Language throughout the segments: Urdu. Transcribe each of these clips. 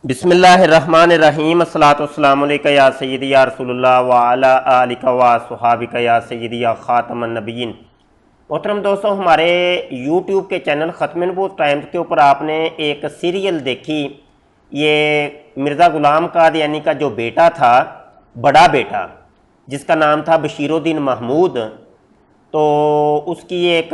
بسم اللہ الرحمن الرحیم، الصلاۃ والسلام علیکہ یا سیدی یا رسول اللہ وعلی آلکہ و صحابکہ یا سیدی یا خاتم النبیین۔ محترم دوستوں، ہمارے یوٹیوب کے چینل ختم نبوت ٹائمز کے اوپر آپ نے ایک سیریل دیکھی، یہ مرزا غلام قادیانی کا جو بیٹا تھا، بڑا بیٹا، جس کا نام تھا بشیر الدین محمود، تو اس کی ایک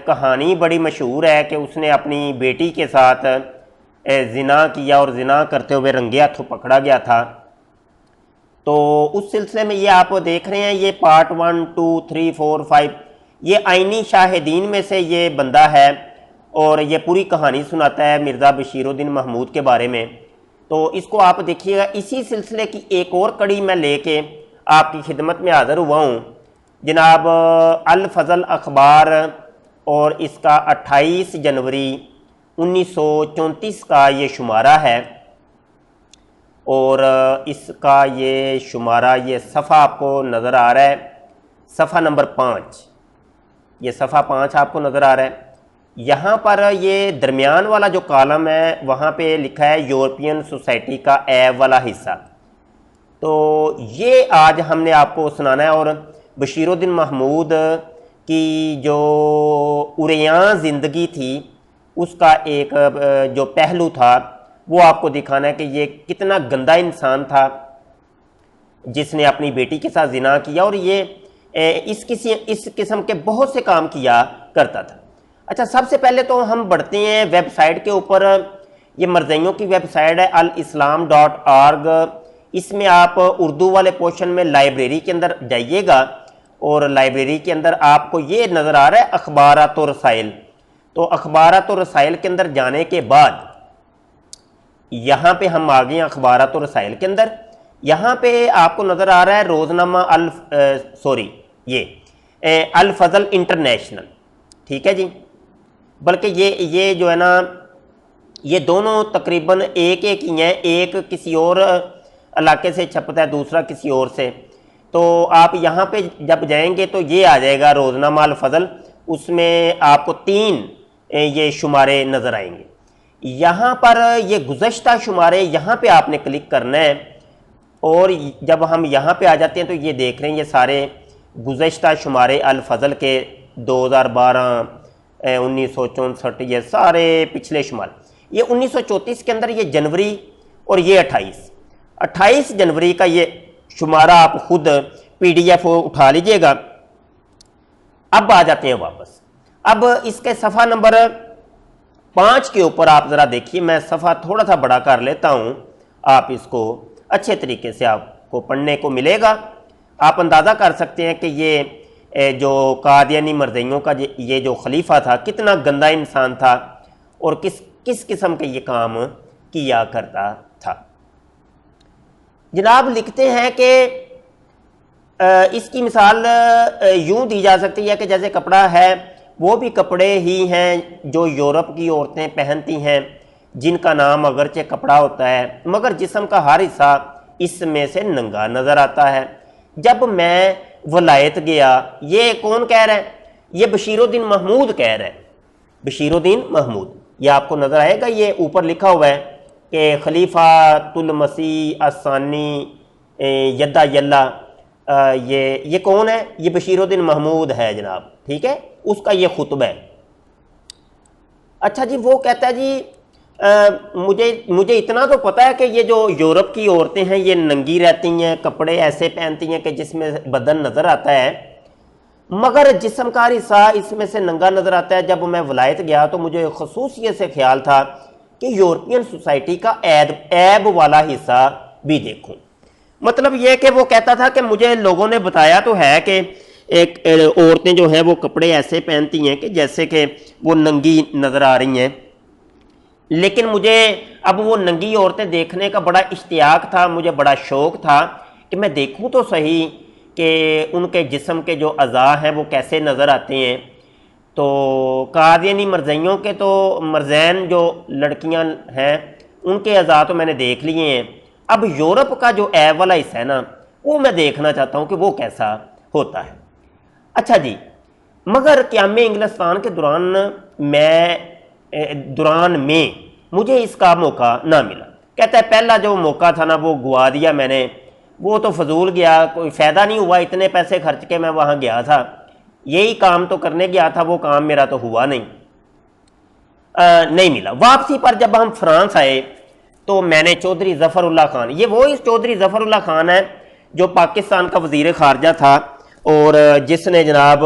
کہانی بڑی مشہور ہے کہ اس نے اپنی بیٹی کے ساتھ زنا کیا اور زنا کرتے ہوئے رنگے ہاتھوں پکڑا گیا تھا۔ تو اس سلسلے میں یہ آپ دیکھ رہے ہیں، یہ پارٹ 1 2 3 4 5، یہ آئینی شاہدین میں سے یہ بندہ ہے اور یہ پوری کہانی سناتا ہے مرزا بشیر الدین محمود کے بارے میں۔ تو اس کو آپ دیکھیے گا۔ اسی سلسلے کی ایک اور کڑی میں لے کے آپ کی خدمت میں حاضر ہوا ہوں۔ جناب الفضل اخبار اور اس کا 28 جنوری 1934 کا یہ شمارہ ہے، اور اس کا یہ شمارہ، یہ صفحہ آپ کو نظر آ رہا ہے، صفحہ نمبر 5، یہ صفحہ 5 آپ کو نظر آ رہا ہے۔ یہاں پر یہ درمیان والا جو کالم ہے وہاں پہ لکھا ہے یورپین سوسائٹی کا ایب والا حصہ۔ تو یہ آج ہم نے آپ کو سنانا ہے، اور بشیر الدین محمود کی جو عریاں زندگی تھی اس کا ایک جو پہلو تھا وہ آپ کو دکھانا ہے کہ یہ کتنا گندا انسان تھا جس نے اپنی بیٹی کے ساتھ زنا کیا، اور یہ اس قسم کے بہت سے کام کیا کرتا تھا۔ اچھا، سب سے پہلے تو ہم بڑھتے ہیں ویب سائٹ کے اوپر۔ یہ مرزائیوں کی ویب سائٹ ہے الاسلام.org۔ اس میں آپ اردو والے پورشن میں لائبریری کے اندر جائیے گا، اور لائبریری کے اندر آپ کو یہ نظر آ رہا ہے اخبارات و رسائل۔ تو اخبارات و رسائل کے اندر جانے کے بعد یہاں پہ ہم آ گئے ہیں اخبارات و رسائل کے اندر۔ یہاں پہ آپ کو نظر آ رہا ہے روزنامہ الفضل انٹرنیشنل، ٹھیک ہے جی۔ بلکہ یہ جو ہے نا، یہ دونوں تقریباً ایک ہی ہیں، ایک کسی اور علاقے سے چھپتا ہے، دوسرا کسی اور سے۔ تو آپ یہاں پہ جب جائیں گے تو یہ آ جائے گا روزنامہ الفضل، اس میں آپ کو 3 یہ شمارے نظر آئیں گے۔ یہاں پر یہ گزشتہ شمارے، یہاں پہ آپ نے کلک کرنا ہے، اور جب ہم یہاں پہ آ جاتے ہیں تو یہ دیکھ رہے ہیں، یہ سارے گزشتہ شمارے الفضل کے 2012 1964، یہ سارے پچھلے شمارے۔ یہ 1934 کے اندر یہ جنوری، اور یہ 28 جنوری کا یہ شمارہ آپ خود PDF اٹھا لیجئے گا۔ اب آ جاتے ہیں واپس۔ اب اس کے صفحہ نمبر 5 کے اوپر آپ ذرا دیکھیے، میں صفحہ تھوڑا سا بڑا کر لیتا ہوں، آپ اس کو اچھے طریقے سے آپ کو پڑھنے کو ملے گا۔ آپ اندازہ کر سکتے ہیں کہ یہ جو قادیانی مرزائیوں کا یہ جو خلیفہ تھا کتنا گندا انسان تھا، اور کس قسم کے یہ کام کیا کرتا تھا۔ جناب لکھتے ہیں کہ اس کی مثال یوں دی جا سکتی ہے کہ جیسے کپڑا ہے، وہ بھی کپڑے ہی ہیں جو یورپ کی عورتیں پہنتی ہیں، جن کا نام اگرچہ کپڑا ہوتا ہے مگر جسم کا ہر حصہ اس میں سے ننگا نظر آتا ہے۔ جب میں ولایت گیا، یہ کون کہہ رہا ہے؟ یہ بشیر الدین محمود کہہ رہا ہے، بشیر الدین محمود۔ یہ آپ کو نظر آئے گا، یہ اوپر لکھا ہوا ہے کہ خلیفۃ المسیح الثانی یدا یلا، یہ کون ہے؟ یہ بشیر الدین محمود ہے جناب، ٹھیک ہے، اس کا یہ خطبہ ہے۔ اچھا جی، وہ کہتا ہے جی مجھے اتنا تو پتہ ہے کہ یہ جو یورپ کی عورتیں ہیں یہ ننگی رہتی ہیں، کپڑے ایسے پہنتی ہیں کہ جس میں بدن نظر آتا ہے، مگر جسم کا حصہ اس میں سے ننگا نظر آتا ہے۔ جب میں ولایت گیا تو مجھے خصوصیت سے خیال تھا کہ یورپین سوسائٹی کا ایب والا حصہ بھی دیکھوں۔ مطلب یہ کہ وہ کہتا تھا کہ مجھے لوگوں نے بتایا تو ہے کہ ایک عورتیں جو ہیں وہ کپڑے ایسے پہنتی ہیں کہ جیسے کہ وہ ننگی نظر آ رہی ہیں، لیکن مجھے اب وہ ننگی عورتیں دیکھنے کا بڑا اشتیاق تھا، مجھے بڑا شوق تھا کہ میں دیکھوں تو صحیح کہ ان کے جسم کے جو اعضاء ہیں وہ کیسے نظر آتے ہیں۔ تو قادیانی مرزائیوں کے تو مرزین جو لڑکیاں ہیں ان کے اعضاء تو میں نے دیکھ لیے ہیں، اب یورپ کا جو ایب والا حصہ ہے نا، وہ میں دیکھنا چاہتا ہوں کہ وہ کیسا ہوتا ہے۔ اچھا جی، مگر قیام انگلستان کے دوران میں مجھے اس کا موقع نہ ملا۔ کہتا ہے پہلا جو موقع تھا نا وہ گوا دیا میں نے، وہ تو فضول گیا، کوئی فائدہ نہیں ہوا، اتنے پیسے خرچ کے میں وہاں گیا تھا، یہی کام تو کرنے گیا تھا، وہ کام میرا تو ہوا نہیں ملا۔ واپسی پر جب ہم فرانس آئے تو میں نے چودھری ظفر اللہ خان، یہ وہی چودھری ظفر اللہ خان ہے جو پاکستان کا وزیر خارجہ تھا اور جس نے جناب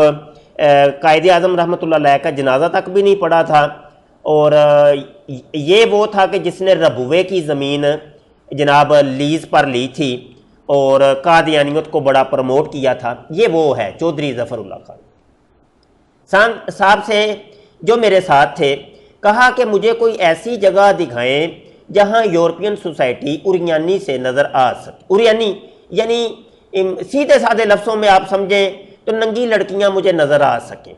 قائد اعظم رحمۃ اللہ علیہ کا جنازہ تک بھی نہیں پڑھا تھا، اور یہ وہ تھا کہ جس نے ربوے کی زمین جناب لیز پر لی تھی اور قادیانیت کو بڑا پروموٹ کیا تھا، یہ وہ ہے چودھری ظفر اللہ خان صاحب سے جو میرے ساتھ تھے۔ کہا کہ مجھے کوئی ایسی جگہ دکھائیں جہاں یورپین سوسائٹی اریانی سے نظر آ سکے۔ اریانی یعنی سیدھے سادھے لفظوں میں آپ سمجھیں تو ننگی لڑکیاں مجھے نظر آ سکیں۔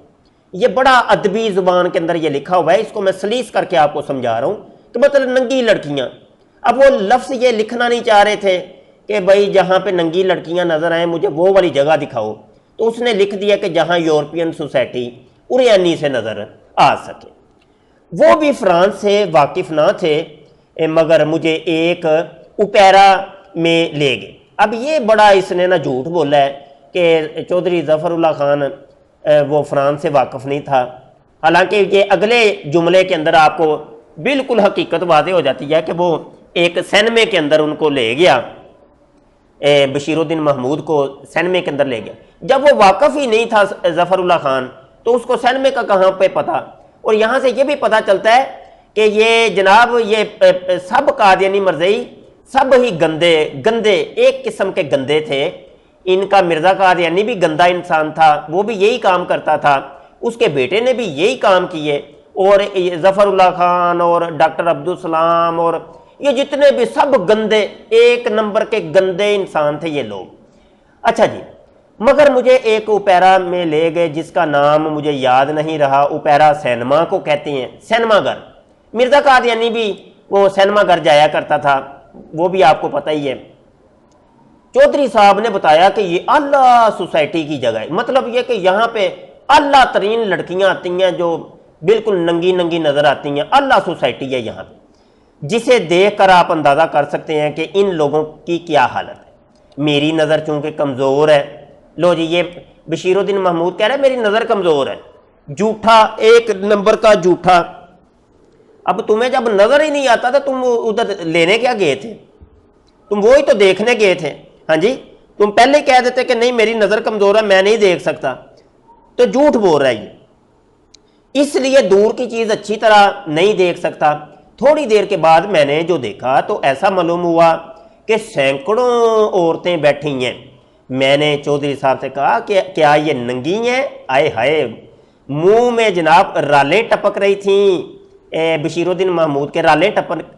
یہ بڑا ادبی زبان کے اندر یہ لکھا ہوا ہے، اس کو میں سلیس کر کے آپ کو سمجھا رہا ہوں کہ مطلب ننگی لڑکیاں۔ اب وہ لفظ یہ لکھنا نہیں چاہ رہے تھے کہ بھائی جہاں پہ ننگی لڑکیاں نظر آئیں مجھے وہ والی جگہ دکھاؤ، تو اس نے لکھ دیا کہ جہاں یورپین سوسائٹی اریانی سے نظر آ سکے۔ وہ بھی فرانس سے واقف نہ تھے مگر مجھے ایک اوپیرا میں لے گئے۔ اب یہ بڑا اس نے نا جھوٹ بولا ہے کہ چودھری ظفر اللہ خان وہ فرانس سے واقف نہیں تھا، حالانکہ یہ اگلے جملے کے اندر آپ کو بالکل حقیقت واضح ہو جاتی ہے کہ وہ ایک سینمے کے اندر ان کو لے گیا، بشیر الدین محمود کو سینمے کے اندر لے گیا۔ جب وہ واقف ہی نہیں تھا ظفر اللہ خان تو اس کو سینمے کا کہاں پہ پتہ؟ اور یہاں سے یہ بھی پتہ چلتا ہے کہ یہ جناب یہ سب قادیانی مرزئی سب ہی گندے ایک قسم کے گندے تھے۔ ان کا مرزا قادیانی بھی گندا انسان تھا، وہ بھی یہی کام کرتا تھا، اس کے بیٹے نے بھی یہی کام کیے، اور ظفر اللہ خان اور ڈاکٹر عبدالسلام اور یہ جتنے بھی سب گندے ایک نمبر کے گندے انسان تھے یہ لوگ۔ اچھا جی، مگر مجھے ایک اوپیرا میں لے گئے جس کا نام مجھے یاد نہیں رہا، اوپیرا سینما کو کہتے ہیں، سینما گھر۔ مرزا قادیانی بھی وہ سینما گھر جایا کرتا تھا، وہ بھی آپ کو پتہ ہی ہے۔ چودھری صاحب نے بتایا کہ یہ اعلیٰ سوسائٹی کی جگہ ہے، مطلب یہ کہ یہاں پہ اعلیٰ ترین لڑکیاں آتی ہیں جو بالکل ننگی ننگی نظر آتی ہیں، اعلیٰ سوسائٹی ہے یہاں پہ، جسے دیکھ کر آپ اندازہ کر سکتے ہیں کہ ان لوگوں کی کیا حالت ہے۔ میری نظر چونکہ کمزور ہے، لو جی یہ بشیر الدین محمود کہہ رہے ہیں میری نظر کمزور ہے، جھوٹا ایک نمبر کا جھوٹا۔ اب تمہیں جب نظر ہی نہیں آتا تھا تم ادھر لینے کیا گئے تھے؟ تم وہی تو دیکھنے گئے تھے، ہاں جی، تم پہلے کہہ دیتے کہ نہیں میری نظر کمزور ہے میں نہیں دیکھ سکتا، تو جھوٹ بول رہا ہے یہ، اس لیے دور کی چیز اچھی طرح نہیں دیکھ سکتا۔ تھوڑی دیر کے بعد میں نے جو دیکھا تو ایسا معلوم ہوا کہ سینکڑوں عورتیں بیٹھی ہیں۔ میں نے چودھری صاحب سے کہا کہ کیا یہ ننگی ہیں؟ آئے ہائے، منہ میں جناب رالیں ٹپک رہی تھیں، بشیر الدین محمود کے رالیں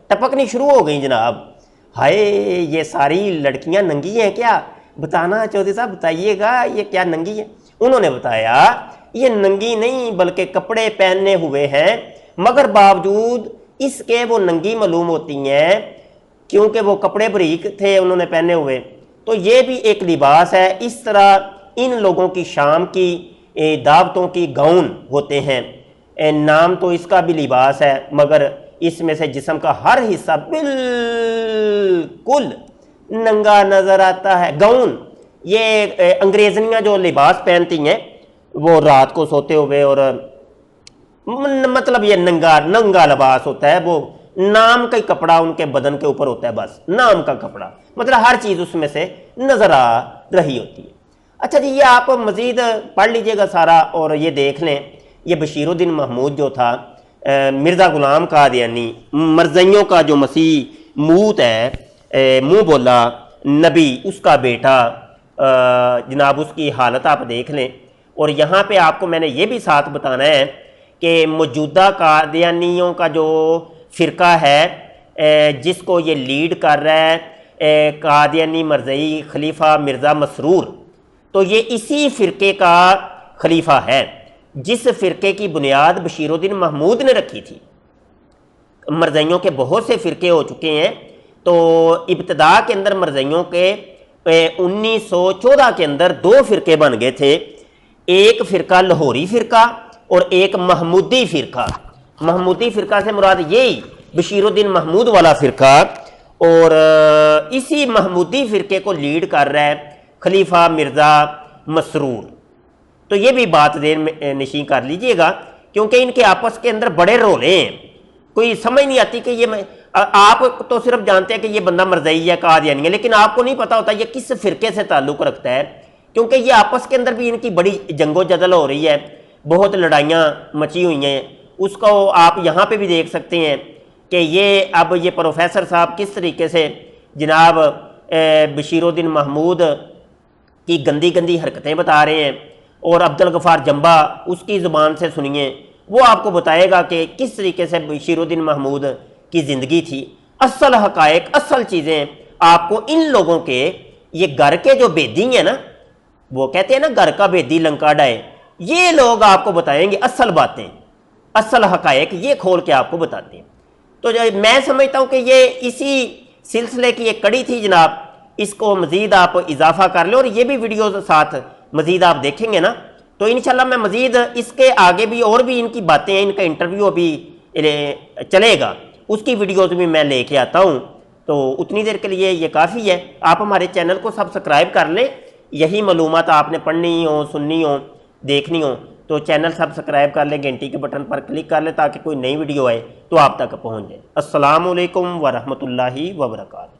ٹپکنی شروع ہو گئیں جناب۔ ہائے یہ ساری لڑکیاں ننگی ہیں کیا؟ بتانا چودھری صاحب بتائیے گا یہ کیا ننگی ہے؟ انہوں نے بتایا یہ ننگی نہیں بلکہ کپڑے پہنے ہوئے ہیں، مگر باوجود اس کے وہ ننگی معلوم ہوتی ہیں کیونکہ وہ کپڑے بریک تھے انہوں نے پہنے ہوئے، تو یہ بھی ایک لباس ہے۔ اس طرح ان لوگوں کی شام کی دعوتوں کی گاؤن ہوتے ہیں، نام تو اس کا بھی لباس ہے مگر اس میں سے جسم کا ہر حصہ بالکل ننگا نظر آتا ہے۔ گاؤن یہ انگریزنیاں جو لباس پہنتی ہیں وہ رات کو سوتے ہوئے، اور مطلب یہ ننگا لباس ہوتا ہے، وہ نام کا کپڑا ان کے بدن کے اوپر ہوتا ہے، بس نام کا کپڑا، مطلب ہر چیز اس میں سے نظر آ رہی ہوتی ہے۔ اچھا جی، یہ آپ مزید پڑھ لیجئے گا سارا اور یہ دیکھ لیں، یہ بشیر الدین محمود جو تھا مرزا غلام قادیانی، مرزائیوں کا جو مسیح موت ہے، منہ بولا نبی، اس کا بیٹا، جناب اس کی حالت آپ دیکھ لیں۔ اور یہاں پہ آپ کو میں نے یہ بھی ساتھ بتانا ہے کہ موجودہ قادیانیوں کا جو فرقہ ہے جس کو یہ لیڈ کر رہا ہے قادیانی مرزئی خلیفہ مرزا مسرور، تو یہ اسی فرقے کا خلیفہ ہے جس فرقے کی بنیاد بشیر الدین محمود نے رکھی تھی۔ مرزائیوں کے بہت سے فرقے ہو چکے ہیں، تو ابتدا کے اندر مرزائیوں کے 1914 کے اندر 2 فرقے بن گئے تھے، ایک فرقہ لاہوری فرقہ اور ایک محمودی فرقہ۔ محمودی فرقہ سے مراد یہی بشیر الدین محمود والا فرقہ، اور اسی محمودی فرقے کو لیڈ کر رہا ہے خلیفہ مرزا مسرور۔ تو یہ بھی بات ذہن میں نشین کر لیجئے گا، کیونکہ ان کے آپس کے اندر بڑے رولے ہیں، کوئی سمجھ نہیں آتی کہ یہ آپ تو صرف جانتے ہیں کہ یہ بندہ مرزائی ہے قادیانی ہے، لیکن آپ کو نہیں پتا ہوتا یہ کس فرقے سے تعلق رکھتا ہے، کیونکہ یہ آپس کے اندر بھی ان کی بڑی جنگ و جدل ہو رہی ہے، بہت لڑائیاں مچی ہوئی ہیں۔ اس کو آپ یہاں پہ بھی دیکھ سکتے ہیں کہ یہ پروفیسر صاحب کس طریقے سے جناب بشیر الدین محمود کی گندی گندی حرکتیں بتا رہے ہیں، اور عبدالغفار جنبا اس کی زبان سے سنیے، وہ آپ کو بتائے گا کہ کس طریقے سے بشیر الدین محمود کی زندگی تھی۔ اصل حقائق، اصل چیزیں آپ کو ان لوگوں کے، یہ گھر کے جو بیدی ہیں نا، وہ کہتے ہیں نا گھر کا بیدی لنکا ڈائے، یہ لوگ آپ کو بتائیں گے اصل باتیں، اصل حقائق یہ کھول کے آپ کو بتاتے ہیں۔ تو میں سمجھتا ہوں کہ یہ اسی سلسلے کی ایک کڑی تھی جناب، اس کو مزید آپ اضافہ کر لیں، اور یہ بھی ویڈیوز ساتھ مزید آپ دیکھیں گے نا تو انشاءاللہ میں مزید اس کے آگے بھی اور بھی ان کی باتیں ہیں، ان کا انٹرویو ابھی چلے گا، اس کی ویڈیوز بھی میں لے کے آتا ہوں۔ تو اتنی دیر کے لیے یہ کافی ہے، آپ ہمارے چینل کو سبسکرائب کر لیں، یہی معلومات آپ نے پڑھنی ہوں، سننی ہوں، دیکھنی ہوں تو چینل سبسکرائب کر لیں، گھنٹی کے بٹن پر کلک کر لیں تاکہ کوئی نئی ویڈیو آئے تو آپ تک پہنچ جائے۔ السلام علیکم ورحمۃ اللہ وبرکاتہ۔